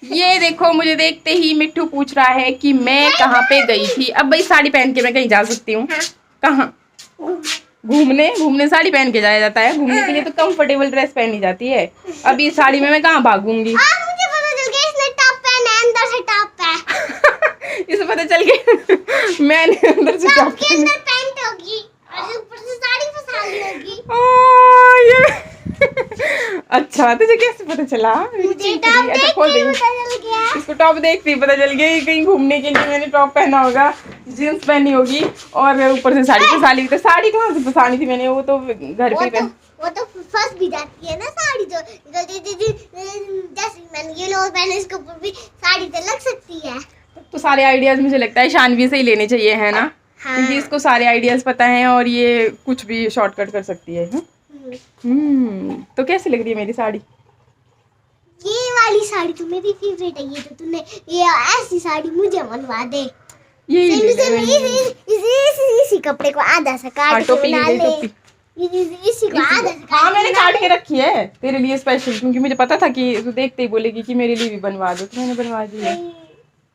ये देखो, मुझे देखते ही मिट्टू पूछ रहा है कि मैं कहाँ पे गई थी। अब भाई साड़ी पहन के मैं कहीं जा सकती हूँ? कहाँ? घूमने? घूमने साड़ी पहन के जाया जाता है? घूमने के लिए तो कंफर्टेबल ड्रेस पहनी जाती है। अब इस साड़ी में मैं कहाँ भागूंगी? मुझे पता चल गया, इसने टॉप पहना है, अंदर से टॉप है। इसे पता चल गया मैंने अंदर से टॉप के अंदर पैंट होगी और ऊपर से साड़ी फसाली होगी। ये अच्छा, तुझे कैसे पता चला? मुझे टॉप देख के पता चल गया। इसको टॉप देखते ही पता चल गया। कहीं घूमने के लिए मैंने टॉप पहना होगा, जींस पहनी होगी और ऊपर से साड़ी फसा ली। तो साड़ी कहाँ से फसानी थी मैंने? वो तो घर पे पहन, वो तो फंस भी जाती है ना साड़ी। जो जैसे मैंने ये लोग पहने, इसके ऊपर भी साड़ी तो लग सकती है। तो सारे आइडियाज मुझे लगता है शानवी से ही लेने चाहिए, है ना? हाँ। क्योंकि इसको सारे आइडियाज पता हैं और ये कुछ भी शॉर्टकट कर सकती है। तो कैसी लग रही है मेरी साड़ी? ये वाली साड़ी तो मेरी फेवरेट है। ये तो तूने, ये ऐसी साड़ी मुझे बनवा दे। इसी कपड़े को आधा सा काट के बना ले। इसी को आधा सा। हाँ, मैंने काट के रखी है तेरे लिए स्पेशल, क्योंकि मुझे पता था कि तू देखते ही बोलेगी कि मेरे लिए भी बनवा दो, तो मैंने बनवा दी है।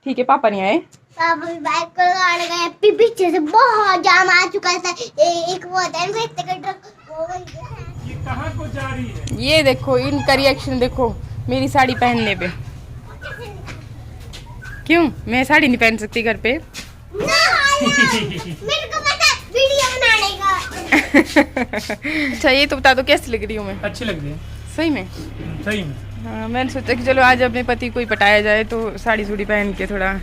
ठीक है, पापा नहीं आए? पापा भी बाइक को गाड़ गए। पीछे से बहुत जाम आ चुका था। एक वो होता है, एक ट्रक ये कहाँ को जा रही है? ये देखो इनका रिएक्शन देखो मेरी साड़ी पहनने पे। क्यों मैं साड़ी नहीं पहन सकती घर पे? मेरे को पता वीडियो बनाने का। अच्छा, ये तो बता दो कैसी लग रही हूँ मैं? अच्छी लग रही है सही में? सही में। हाँ, मैंने सोचा कि चलो आज अपने पति को ही पटाया जाए, तो साड़ी सूड़ी पहन के थोड़ा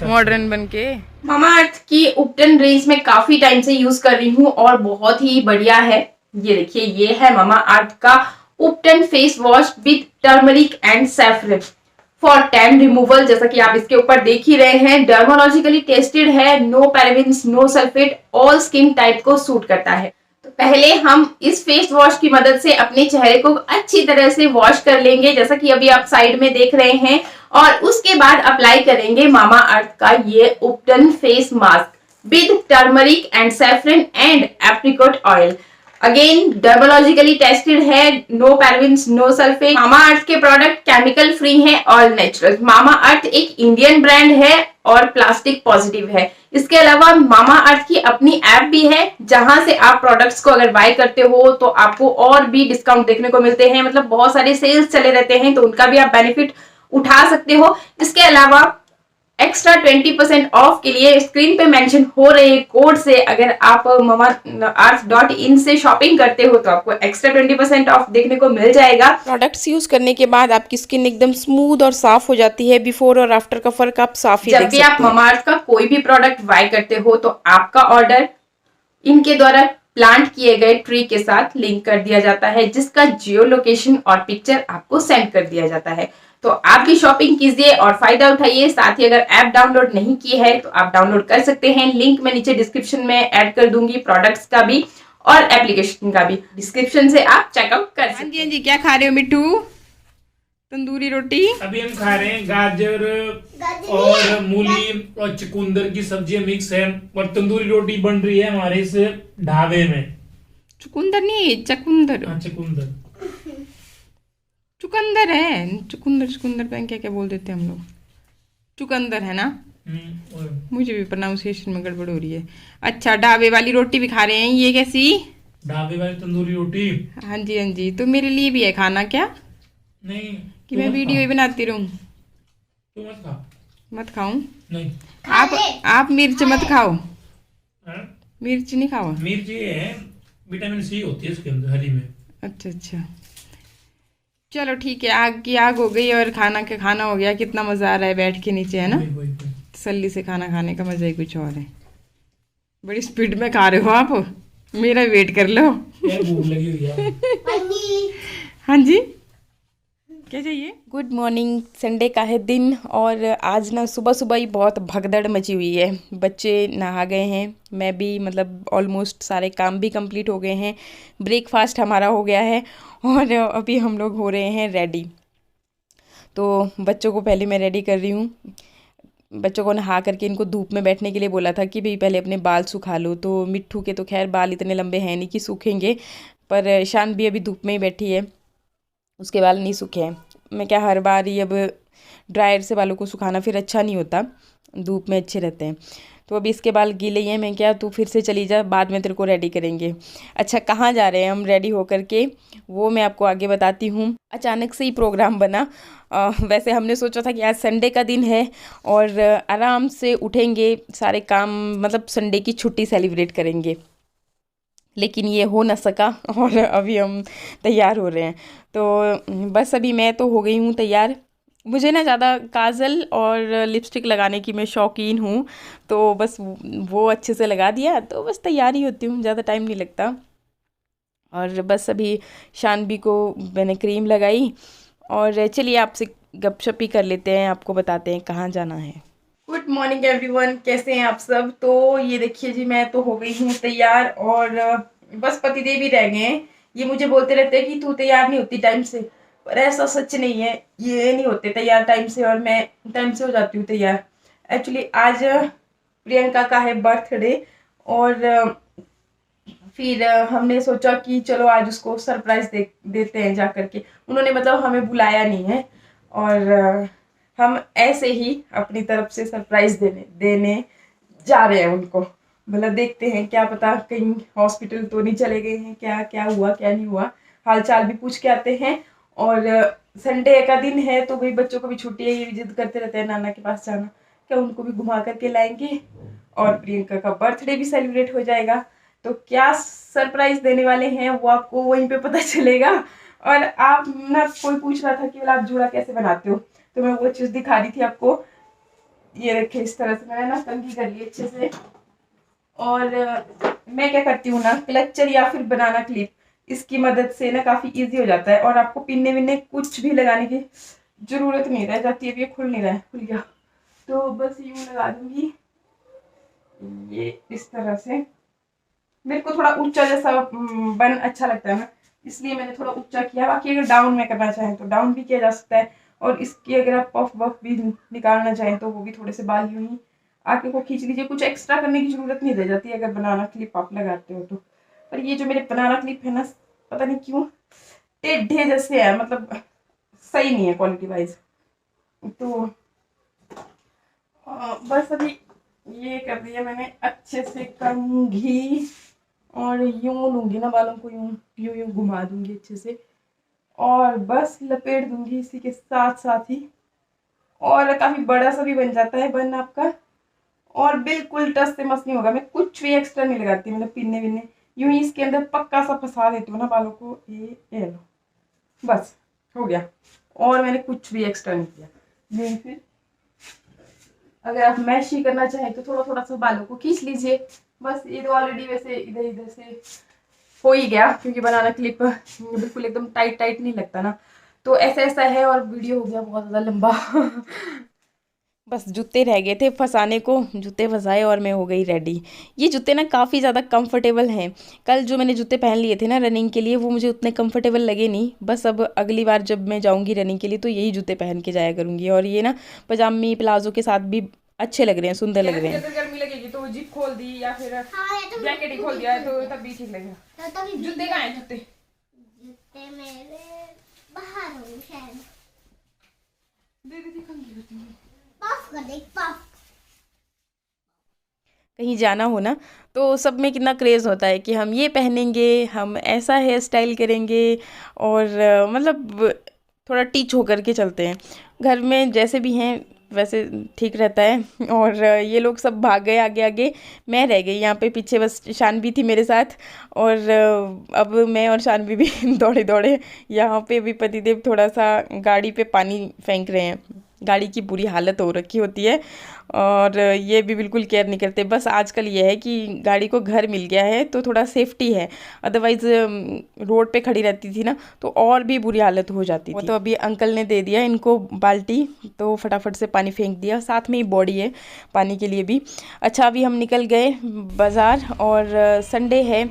मॉडर्न बन के। मामा अर्थ की उपटन रेंज में काफी टाइम से यूज कर रही हूँ और बहुत ही बढ़िया है। ये देखिए, ये है मामा अर्थ का ubtan face wash with turmeric and saffron for tan removal. जैसा कि आप इसके ऊपर देख ही रहे हैं, डर्मोलॉजिकली टेस्टेड है, no parabens, no sulphate, all skin type को सूट करता है। तो पहले हम इस फेस वॉश की मदद से अपने चेहरे को अच्छी तरह से वॉश कर लेंगे, जैसा कि अभी आप साइड में देख रहे हैं, और उसके बाद अप्लाई करेंगे मामा अर्थ का ये ubtan face mask with turmeric and saffron and apricot oil. Again dermatologically tested है, no parabens, no sulphate. Mamaearth के प्रोडक्ट केमिकल फ्री हैं, ऑल नेचुरल। मामा अर्थ एक इंडियन ब्रांड है और प्लास्टिक पॉजिटिव है। इसके अलावा मामा अर्थ की अपनी ऐप भी है, जहां से आप प्रोडक्ट्स को अगर बाय करते हो तो आपको और भी डिस्काउंट देखने को मिलते हैं। मतलब बहुत सारे सेल्स चले रहते हैं, तो उनका भी आप बेनिफिट उठा सकते हो। इसके अलावा एक्स्ट्रा 20% ऑफ के लिए स्क्रीन पे मेंशन हो रहे कोड से अगर आप mamaearth.in से शॉपिंग करते हो तो आपको एक्स्ट्रा 20% ऑफ देखने को मिल जाएगा। प्रोडक्ट्स यूज करने के बाद आपकी स्किन एकदम स्मूथ और साफ हो जाती है। बिफोर और आफ्टर का फर्क आप साफ ही देख सकते हैं। जब भी आप mamaearth का कोई भी प्रोडक्ट बाय करते हो तो आपका ऑर्डर इनके द्वारा प्लांट किए गए ट्री के साथ लिंक कर दिया जाता है, जिसका जियो लोकेशन और पिक्चर आपको सेंड कर दिया जाता है। तो आप भी शॉपिंग कीजिए और फायदा उठाइए। साथ ही अगर ऐप डाउनलोड नहीं की है तो आप डाउनलोड कर सकते हैं। लिंक मैं नीचे डिस्क्रिप्शन में ऐड कर दूंगी, प्रोडक्ट्स का भी और एप्लीकेशन का भी। डिस्क्रिप्शन से आप चेकआउट कर सकते हैं। हाँ जी, क्या खा रहे हो मिट्टू? तंदूरी रोटी। अभी हम खा रहे हैं गाजर और मूली और चुकंदर की सब्जियां मिक्स है, और तंदूरी रोटी बन रही है हमारे इस ढाबे में। चुकंदर नहीं, चकुंदर। चुकंदर चुकंदर है। चुकंदर पे क्या क्या बोल देते हैं हम लोग। चुकंदर है ना? मुझे भी प्रोनाउंसिएशन में गड़बड़ हो रही है। अच्छा, ढाबे वाली रोटी भी खा रहे हैं। ये कैसी? ढाबे वाली तंदूरी रोटी। हाँ जी, हाँ जी। तो मेरे लिए भी है खाना क्या? नहीं कि मैं वीडियो ही बनाती रहूं? तू मत खा। मत खाऊं? नहीं, आप मिर्च मत खाओ। मिर्च नहीं खाओ? मिर्च ये है, विटामिन सी होती है इसके अंदर, हरी में। अच्छा, चलो ठीक है। आग की आग हो गई और खाना के खाना हो गया। कितना मजा आ रहा है बैठ के नीचे, है ना? तसल्ली से खाना खाने का मजा ही कुछ और है। बड़ी स्पीड में खा रहे हो आप, मेरा वेट कर लो। भूख लगी हुई है। हाँ जी, क्या चाहिए? Good morning. संडे का है दिन और आज ना सुबह सुबह ही बहुत भगदड़ मची हुई है। बच्चे नहा गए हैं, मैं भी मतलब ऑलमोस्ट सारे काम भी कंप्लीट हो गए हैं। ब्रेकफास्ट हमारा हो गया है और अभी हम लोग हो रहे हैं रेडी। तो बच्चों को पहले मैं रेडी कर रही हूँ। बच्चों को नहा करके इनको धूप में बैठने के लिए बोला था कि भाई पहले अपने बाल सुखा लो। तो मिट्ठू के तो खैर बाल इतने लंबे हैं नहीं कि सूखेंगे, पर शान भी अभी धूप में ही बैठी है, उसके बाल नहीं सूखे हैं। मैं क्या हर बार ही अब ड्रायर से बालों को सुखाना फिर अच्छा नहीं होता, धूप में अच्छे रहते हैं। तो अभी इसके बाल गीले ही हैं, मैं क्या तू फिर से चली जा, बाद में तेरे को रेडी करेंगे। अच्छा कहाँ जा रहे हैं हम रेडी होकर के, वो मैं आपको आगे बताती हूँ। अचानक से ही प्रोग्राम बना। वैसे हमने सोचा था कि आज संडे का दिन है और आराम से उठेंगे, सारे काम मतलब संडे की छुट्टी सेलिब्रेट करेंगे, लेकिन ये हो ना सका और अभी हम तैयार हो रहे हैं। तो बस अभी मैं तो हो गई हूँ तैयार। मुझे ना ज़्यादा काजल और लिपस्टिक लगाने की मैं शौकीन हूँ, तो बस वो अच्छे से लगा दिया तो बस तैयार ही होती हूँ, ज़्यादा टाइम नहीं लगता। और बस अभी शानवी को मैंने क्रीम लगाई और चलिए आपसे गपशप ही कर लेते हैं, आपको बताते हैं कहाँ जाना है। गुड मॉर्निंग एवरीवन, कैसे हैं आप सब। तो ये देखिए जी, मैं तो हो गई हूँ तैयार और बस पतिदेव ही रह गए हैं। ये मुझे बोलते रहते हैं कि तू तैयार नहीं होती टाइम से, पर ऐसा सच नहीं है, ये नहीं होते तैयार टाइम से और मैं टाइम से हो जाती हूँ तैयार। एक्चुअली आज प्रियंका का है बर्थडे और फिर हमने सोचा कि चलो आज उसको सरप्राइज देते हैं जा करके। उन्होंने मतलब हमें बुलाया नहीं है और हम ऐसे ही अपनी तरफ से सरप्राइज देने जा रहे हैं उनको। मतलब देखते हैं, क्या पता कहीं हॉस्पिटल तो नहीं चले गए हैं, क्या क्या हुआ क्या नहीं हुआ, हाल चाल भी पूछ के आते हैं। और संडे का दिन है तो भाई बच्चों को भी छुट्टी है, ये भी जिद करते रहते हैं नाना के पास जाना, क्या उनको भी घुमा करके लाएंगे और प्रियंका का बर्थडे भी सेलिब्रेट हो जाएगा। तो क्या सरप्राइज देने वाले हैं वो आपको वहीं पे पता चलेगा। और आप ना, कोई पूछ रहा था कि आप जूड़ा कैसे बनाते हो, तो मैं वो चीज़ दिखा रही थी आपको। ये रखे इस तरह से मैंने ना कंघी कर ली अच्छे से। और मैं क्या करती हूँ ना, क्लचर या फिर बनाना क्लिप, इसकी मदद से ना काफ़ी इजी हो जाता है और आपको पिन्ने विन्ने कुछ भी लगाने की ज़रूरत नहीं रह जाती है। ये खुल नहीं रहा है, खुल गया तो बस यूँ लगा दूँगी ये इस तरह से। मेरे को थोड़ा ऊंचा जैसा बन अच्छा लगता है ना, इसलिए मैंने थोड़ा ऊंचा किया। बाकी अगर डाउन में करना चाहें तो डाउन भी किया जा सकता है, और इसकी अगर आप पफ वफ भी निकालना चाहें तो वो भी थोड़े से बाल यूं ही आगे को खींच लीजिए। कुछ एक्स्ट्रा करने की जरूरत नहीं रह जाती अगर बनाना क्लिप आप लगाते हो तो। पर ये जो मेरे बनाना क्लिप है ना, पता नहीं क्यों टेढ़े जैसे है, मतलब सही नहीं है क्वालिटी वाइज। तो बस अभी ये कर दिया मैंने अच्छे से कंघी और यूं लूंगी ना बालों को, यूं यूं यूं घुमा दूंगी अच्छे से और बस लपेट दूंगी इसी के साथ साथ ही। और काफ़ी बड़ा सा भी बन जाता है बन आपका, और बिल्कुल टस से मस नहीं होगा। मैं कुछ भी एक्स्ट्रा नहीं लगाती, मतलब पिन्ने विन्ने यूं ही इसके अंदर पक्का सा फंसा देती हूँ ना बालों को। ये लो, बस हो गया, और मैंने कुछ भी एक्स्ट्रा नहीं किया। ये फिर अगर आप मैश ही करना चाहें तो थोड़ा थोड़ा सा बालों को खींच लीजिए। बस ये तो ऑलरेडी वैसे इधर इधर से हो ही गया, क्योंकि बनाना क्लिप बिल्कुल एकदम टाइट टाइट नहीं लगता ना। तो ऐसा ऐसा है और वीडियो हो गया बहुत ज़्यादा लंबा। बस जूते रह गए थे फंसाने को, जूते फंसाए और मैं हो गई रेडी। ये जूते ना काफ़ी ज़्यादा कंफर्टेबल हैं। कल जो मैंने जूते पहन लिए थे ना रनिंग के लिए, वो मुझे उतने कंफर्टेबल लगे नहीं। बस अब अगली बार जब मैं जाऊंगी रनिंग के लिए तो यही जूते पहन के जाया करूंगी। और ये ना पजामी प्लाजो के साथ भी अच्छे लग रहे हैं, सुंदर लग रहे हैं। अगर गर्मी लगेगी तो जिप खोल दी या फिर जैकेट ही खोल दिया तो तब भी ठीक लगेगा। जूते कहाँ हैं जूते? जूते मेरे बाहर होंगे शायद। दीदी कंघी होती है। पफ कर दे, पफ। कहीं जाना हो ना तो सब में कितना क्रेज़ होता है कि हम ये पहनेंगे, हम ऐसा हेयर स्टाइल करेंगे और मतलब थोड़ा टीच होकर के चलते हैं। घर में जैसे भी हैं वैसे ठीक रहता है। और ये लोग सब भाग गए आगे आगे, मैं रह गई यहाँ पे पीछे। बस शानवी थी मेरे साथ और अब मैं और शानवी भी दौड़े दौड़े यहाँ पे। अभी पतिदेव थोड़ा सा गाड़ी पे पानी फेंक रहे हैं, गाड़ी की बुरी हालत हो रखी होती है और ये भी बिल्कुल केयर नहीं करते। बस आजकल ये है कि गाड़ी को घर मिल गया है तो थोड़ा सेफ्टी है, अदरवाइज़ रोड पे खड़ी रहती थी ना तो और भी बुरी हालत हो जाती थी। तो अभी अंकल ने दे दिया इनको बाल्टी, तो फटाफट से पानी फेंक दिया, साथ में ही बॉडी है पानी के लिए भी। अच्छा अभी हम निकल गए बाज़ार और संडे है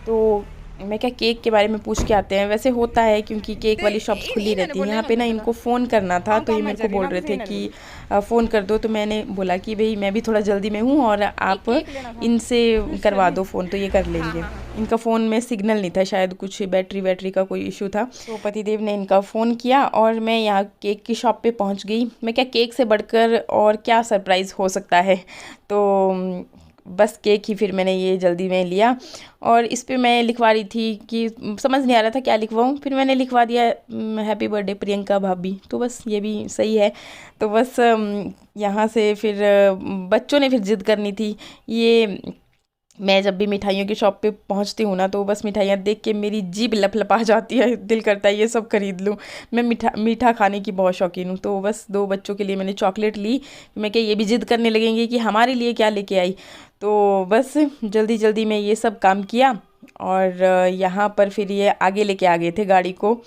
तो मैं क्या केक के बारे में पूछ के आते हैं। वैसे होता है क्योंकि केक वाली शॉप्स खुली रहती हैं। यहाँ पे ना इनको फ़ोन करना था, तो ये मेरे को बोल रहे थे कि फ़ोन कर दो। तो मैंने बोला कि भाई मैं भी थोड़ा जल्दी में हूँ और आप इनसे करवा दो फ़ोन, तो ये कर लेंगे। इनका फ़ोन में सिग्नल नहीं था, शायद कुछ बैटरी का कोई इशू था। तो पतिदेव ने इनका फ़ोन किया और मैं यहाँ केक की शॉप पे पहुँच गई। मैं क्या, केक से बढ़कर और क्या सरप्राइज़ हो सकता है। तो बस केक ही फिर मैंने ये जल्दी में लिया और इस पे मैं लिखवा रही थी कि समझ नहीं आ रहा था क्या लिखवाऊँ। फिर मैंने लिखवा दिया हैप्पी बर्थडे प्रियंका भाभी, तो बस ये भी सही है। तो बस यहाँ से फिर बच्चों ने फिर जिद करनी थी। ये मैं जब भी मिठाइयों की शॉप पे पहुंचती हूँ ना, तो बस मिठाइयाँ देख के मेरी जीभ लपलपा जाती है, दिल करता है ये सब खरीद लूँ। मैं मीठा खाने की बहुत शौकीन हूँ। तो बस 2 बच्चों के लिए मैंने चॉकलेट ली। मैं क्या, ये भी जिद करने लगेंगे कि हमारे लिए क्या लेके आई। तो बस जल्दी में ये सब काम किया और यहाँ पर फिर ये आगे लेके आ गए थे गाड़ी को।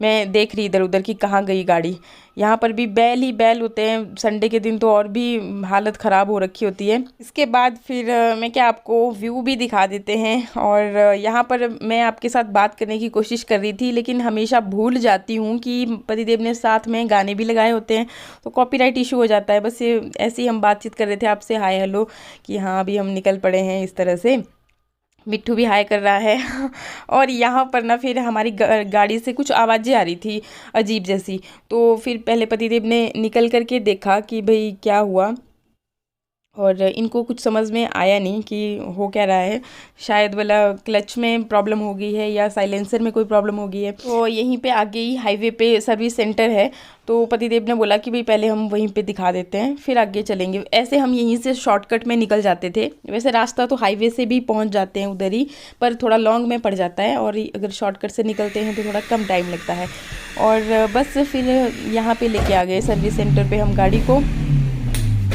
मैं देख रही इधर उधर कि कहाँ गई गाड़ी। यहाँ पर भी बैल ही बैल होते हैं, संडे के दिन तो और भी हालत ख़राब हो रखी होती है। इसके बाद फिर मैं क्या, आपको व्यू भी दिखा देते हैं। और यहाँ पर मैं आपके साथ बात करने की कोशिश कर रही थी, लेकिन हमेशा भूल जाती हूँ कि पतिदेव ने साथ में गाने भी लगाए होते हैं, तो कॉपीराइट इशू हो जाता है। बस ये ऐसे ही हम बातचीत कर रहे थे आपसे, हाय हेलो, कि हाँ अभी हम निकल पड़े हैं इस तरह से। मिट्ठू भी हाय कर रहा है। और यहाँ पर ना फिर हमारी गाड़ी से कुछ आवाज़ें आ रही थी अजीब जैसी। तो फिर पहले पतिदेव ने निकल करके देखा कि भाई क्या हुआ, और इनको कुछ समझ में आया नहीं कि हो क्या रहा है। शायद वाला क्लच में प्रॉब्लम हो गई है या साइलेंसर में कोई प्रॉब्लम हो गई है। तो यहीं पे आगे ही हाईवे पे सर्विस सेंटर है, तो पतिदेव ने बोला कि भाई पहले हम वहीं पे दिखा देते हैं, फिर आगे चलेंगे। ऐसे हम यहीं से शॉर्टकट में निकल जाते थे। वैसे रास्ता तो हाईवे से भी पहुँच जाते हैं उधर ही, पर थोड़ा लॉन्ग में पड़ जाता है, और अगर शॉर्टकट से निकलते हैं तो थोड़ा कम टाइम लगता है। और बस फिर यहाँ पर लेके आ गए सर्विस सेंटर पर हम गाड़ी को।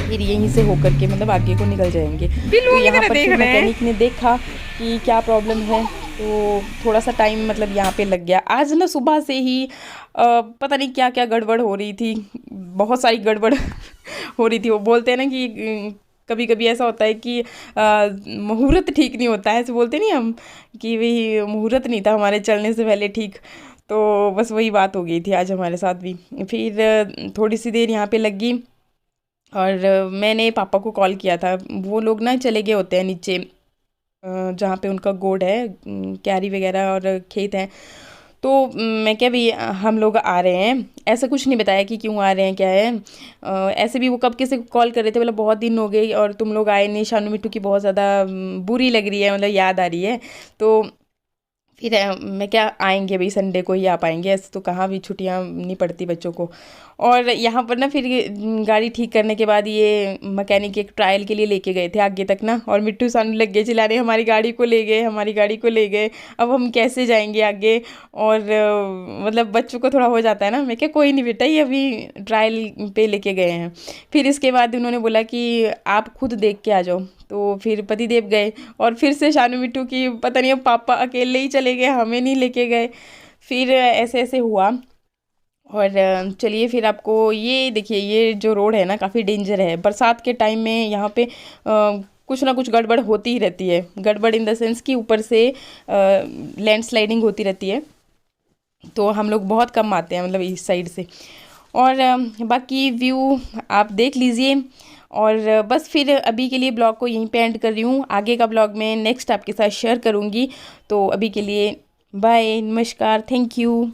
फिर यहीं से होकर के मतलब आगे को निकल जाएंगे। तो यहाँ पर फिर मैकेनिक ने देखा कि क्या प्रॉब्लम है, तो थोड़ा सा टाइम मतलब यहाँ पे लग गया। आज ना सुबह से ही पता नहीं क्या क्या गड़बड़ हो रही थी, बहुत सारी गड़बड़ हो रही थी। वो बोलते हैं ना कि कभी कभी ऐसा होता है कि मुहूर्त ठीक नहीं होता है, ऐसे बोलते नहीं हम कि भाई मुहूर्त नहीं था हमारे चलने से पहले ठीक। तो बस वही बात हो गई थी आज हमारे साथ भी। फिर थोड़ी सी देर यहाँ पे लगी और मैंने पापा को कॉल किया था। वो लोग ना चले गए होते हैं नीचे, जहाँ पे उनका गोड है, क्यारी वगैरह और खेत हैं। तो मैं क्या, भी हम लोग आ रहे हैं, ऐसा कुछ नहीं बताया कि क्यों आ रहे हैं क्या है। ऐसे भी वो कब किसी को कॉल कर रहे थे, मतलब बहुत दिन हो गए और तुम लोग आए नहीं, शानू मिट्टू की बहुत ज़्यादा बुरी लग रही है, मतलब याद आ रही है। तो फिर मैं क्या, आएंगे भाई संडे को ही आ पाएंगे, ऐसे तो कहाँ भी छुट्टियाँ नहीं पड़ती बच्चों को। और यहाँ पर ना फिर गाड़ी ठीक करने के बाद ये मैकेनिक एक ट्रायल के लिए लेके गए थे आगे तक ना, और मिट्टू सानू लग गए चिल्लाने, हमारी गाड़ी को ले गए, हमारी गाड़ी को ले गए, अब हम कैसे जाएंगे आगे। और मतलब बच्चों को थोड़ा हो जाता है ना। मैं क्या, कोई नहीं बेटा, ये अभी ट्रायल पे लेके गए हैं। फिर इसके बाद उन्होंने बोला कि आप खुद देख के आ जाओ। तो फिर पतिदेव गए और फिर से शानू मिट्टू की पता नहीं, अब पापा अकेले ही चले गए, हमें नहीं लेके गए। फिर ऐसे ऐसे हुआ। और चलिए फिर आपको ये देखिए, ये जो रोड है ना काफ़ी डेंजर है। बरसात के टाइम में यहाँ पे कुछ ना कुछ गड़बड़ होती ही रहती है। गड़बड़ इन द सेंस कि ऊपर से लैंडस्लाइडिंग होती रहती है, तो हम लोग बहुत कम आते हैं मतलब इस साइड से। और बाकी व्यू आप देख लीजिए। और बस फिर अभी के लिए ब्लॉग को यहीं पे एंड कर रही हूँ। आगे का ब्लॉग मैं नेक्स्ट आपके साथ शेयर करूँगी। तो अभी के लिए बाय, नमस्कार, थैंक यू।